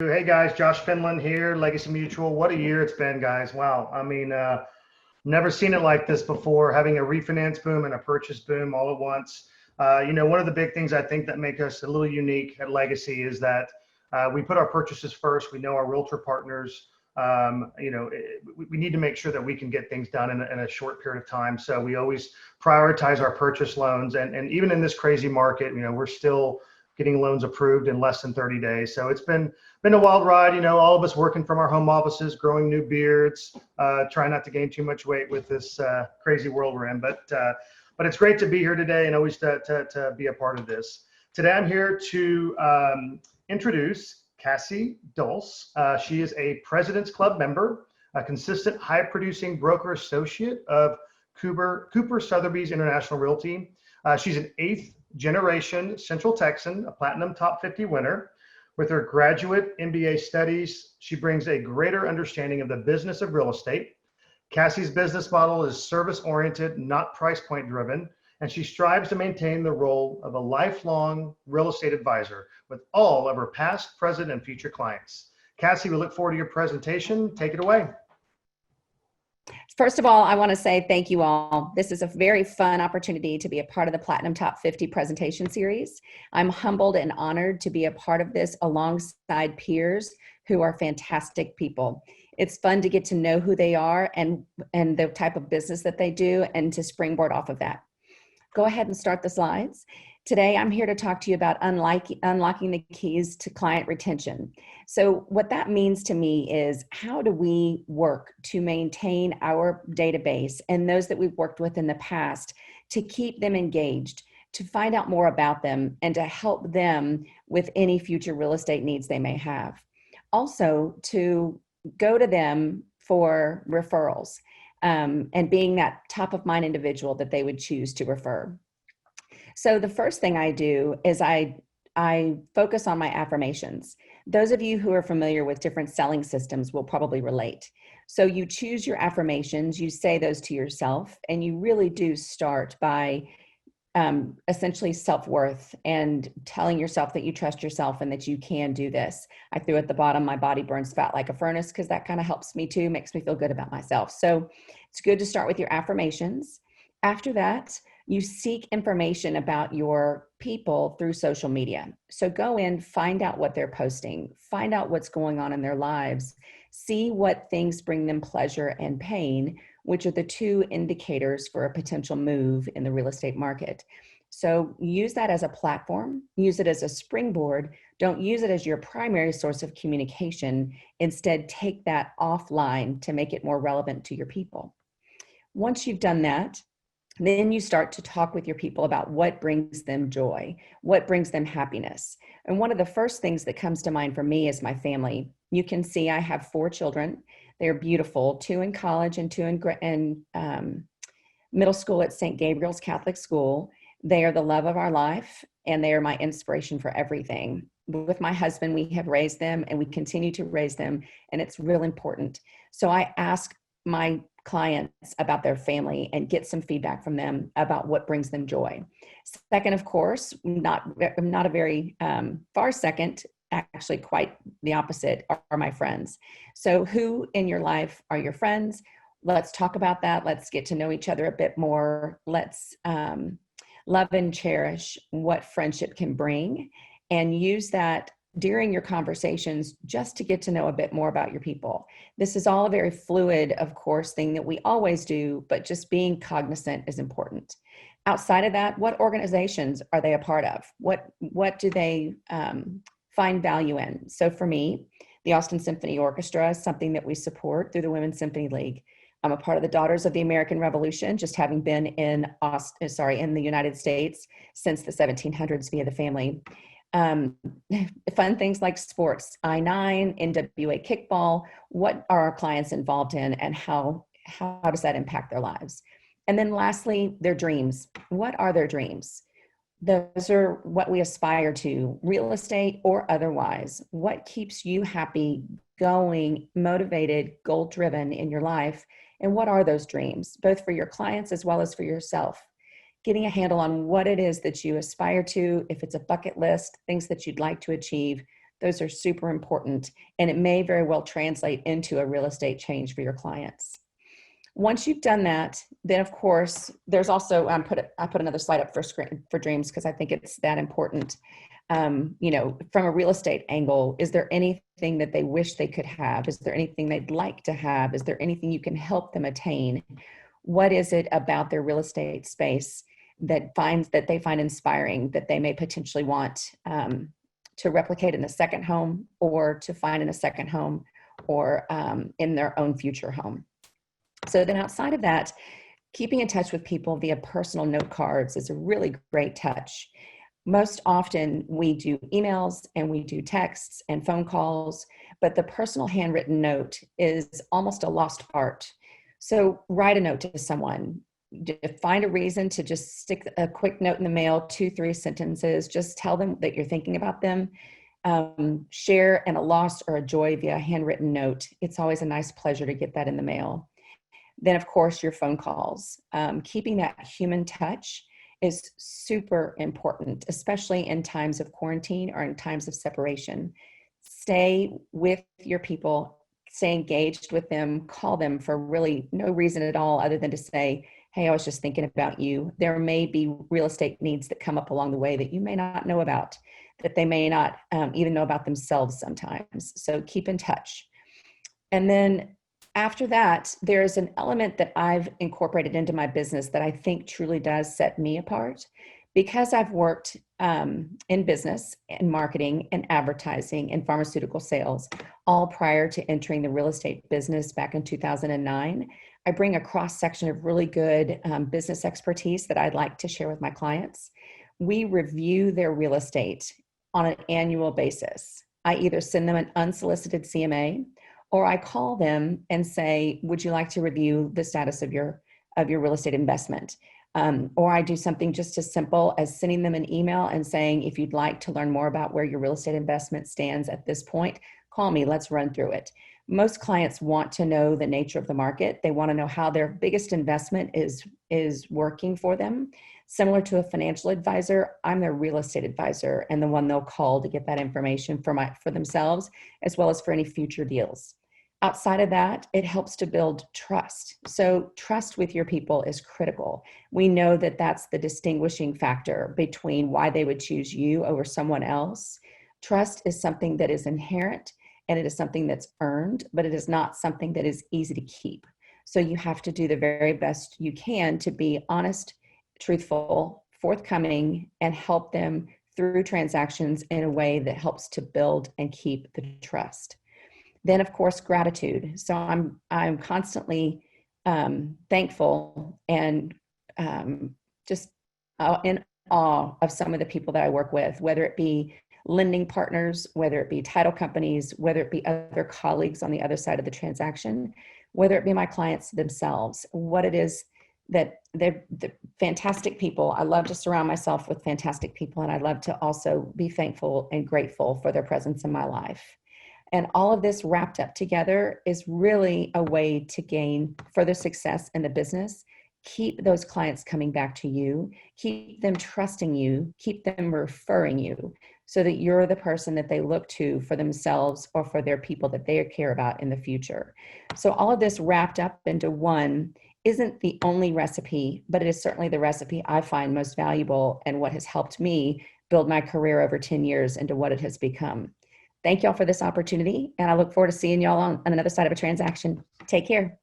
Hey guys, Josh Finland here, Legacy Mutual. What a year it's been, guys. Wow. Never seen it like this before, having a refinance boom and a purchase boom all at once. One of the big things I think that make us a little unique at Legacy is that we put our purchases first. We know our realtor partners. We need to make sure that we can get things done in a short period of time. So we always prioritize our purchase loans. And even in this crazy market, we're still getting loans approved in less than 30 days. So it's been a wild ride, all of us working from our home offices, growing new beards, trying not to gain too much weight with this crazy world we're in. But it's great to be here today and always to be a part of this. Today I'm here to introduce Kacy Dolce. She is a President's Club member, a consistent high-producing broker associate of Kuper Sotheby's International Realty. She's an 8th generation Central Texan, a Platinum Top 50 winner. With her graduate MBA studies, she brings a greater understanding of the business of real estate. Kacy's business model is service-oriented, not price point driven, and she strives to maintain the role of a lifelong real estate advisor with all of her past, present, and future clients. Kacy, we look forward to your presentation. Take it away. First of all, I want to say thank you all. This is a very fun opportunity to be a part of the Platinum Top 50 presentation series. I'm humbled and honored to be a part of this alongside peers who are fantastic people. It's fun to get to know who they are and the type of business that they do and to springboard off of that. Go ahead and start the slides. Today, I'm here to talk to you about unlocking the keys to client retention. So what that means to me is, how do we work to maintain our database and those that we've worked with in the past to keep them engaged, to find out more about them, and to help them with any future real estate needs they may have. Also, to go to them for referrals and being that top of mind individual that they would choose to refer. So the first thing I do is I focus on my affirmations. Those of you who are familiar with different selling systems will probably relate. So you choose your affirmations, you say those to yourself, and you really do start by essentially self-worth and telling yourself that you trust yourself and that you can do this. I threw at the bottom, my body burns fat like a furnace, because that kind of helps me too, makes me feel good about myself. So it's good to start with your affirmations. After that, you seek information about your people through social media. So go in, find out what they're posting, find out what's going on in their lives, see what things bring them pleasure and pain, which are the two indicators for a potential move in the real estate market. So use that as a platform, use it as a springboard. Don't use it as your primary source of communication. Instead, take that offline to make it more relevant to your people. Once you've done that, then you start to talk with your people about what brings them joy, what brings them happiness. And one of the first things that comes to mind for me is my family. You can see I have 4 children. They're beautiful, 2 in college and 2 in middle school at St. Gabriel's Catholic School. They are the love of our life, and they are my inspiration for everything. With my husband, we have raised them, and we continue to raise them, and it's real important. So I ask my clients about their family and get some feedback from them about what brings them joy. Second, of course, not a very far second, actually quite the opposite, are my friends. So who in your life are your friends? Let's talk about that. Let's get to know each other a bit more. Let's love and cherish what friendship can bring, and use that during your conversations just to get to know a bit more about your people. This is all a very fluid, of course, thing that we always do, but just being cognizant is important. Outside of that, what organizations are they a part of? What do they find value in? So for me, the Austin Symphony Orchestra is something that we support through the Women's Symphony League. I'm a part of the Daughters of the American Revolution, just having been in the United States since the 1700s via the family. Fun things like sports, I-9, NWA kickball. What are our clients involved in, and how does that impact their lives? And then lastly, their dreams. What are their dreams? Those are what we aspire to, real estate or otherwise. What keeps you happy, going, motivated, goal-driven in your life? And what are those dreams, both for your clients as well as for yourself? Getting a handle on what it is that you aspire to, if it's a bucket list, things that you'd like to achieve, Those are super important, and it may very well translate into a real estate change for your clients. Once you've done that, then of course, there's also, I put another slide up for dreams because I think it's that important. From a real estate angle, is there anything that they wish they could have? Is there anything they'd like to have? Is there anything you can help them attain? What is it about their real estate space that they find inspiring, that they may potentially want to replicate in a second home, or to find in a second home, or in their own future home? So then outside of that, keeping in touch with people via personal note cards is a really great touch. Most often we do emails and we do texts and phone calls, but the personal handwritten note is almost a lost art. So write a note to someone. Find a reason to just stick a quick note in the mail, 2-3 sentences. Just tell them that you're thinking about them. Share a loss or a joy via handwritten note. It's always a nice pleasure to get that in the mail. Then, of course, your phone calls. Keeping that human touch is super important, especially in times of quarantine or in times of separation. Stay with your people, stay engaged with them, call them for really no reason at all other than to say, hey, I was just thinking about you. There may be real estate needs that come up along the way that you may not know about, that they may not even know about themselves sometimes. So keep in touch. And then after that, there's an element that I've incorporated into my business that I think truly does set me apart. Because I've worked in business and marketing and advertising and pharmaceutical sales, all prior to entering the real estate business back in 2009, I bring a cross section of really good business expertise that I'd like to share with my clients. We review their real estate on an annual basis. I either send them an unsolicited CMA, or I call them and say, would you like to review the status of your real estate investment? Or I do something just as simple as sending them an email and saying, if you'd like to learn more about where your real estate investment stands at this point, call me, let's run through it. Most clients want to know the nature of the market. They want to know how their biggest investment is working for them. Similar to a financial advisor, I'm their real estate advisor and the one they'll call to get that information for themselves, as well as for any future deals. Outside of that, it helps to build trust. So trust with your people is critical. We know that that's the distinguishing factor between why they would choose you over someone else. Trust is something that is inherent, and it is something that's earned, but it is not something that is easy to keep. So you have to do the very best you can to be honest, truthful, forthcoming, and help them through transactions in a way that helps to build and keep the trust. Then, of course, gratitude. So I'm constantly thankful and just in awe of some of the people that I work with, whether it be lending partners, whether it be title companies, whether it be other colleagues on the other side of the transaction, whether it be my clients themselves, what it is that they're fantastic people. I love to surround myself with fantastic people, and I love to also be thankful and grateful for their presence in my life. And all of this wrapped up together is really a way to gain further success in the business. Keep those clients coming back to you, keep them trusting you, keep them referring you, so that you're the person that they look to for themselves or for their people that they care about in the future. So all of this wrapped up into one isn't the only recipe, but it is certainly the recipe I find most valuable and what has helped me build my career over 10 years into what it has become. Thank y'all for this opportunity, and I look forward to seeing y'all on another side of a transaction. Take care.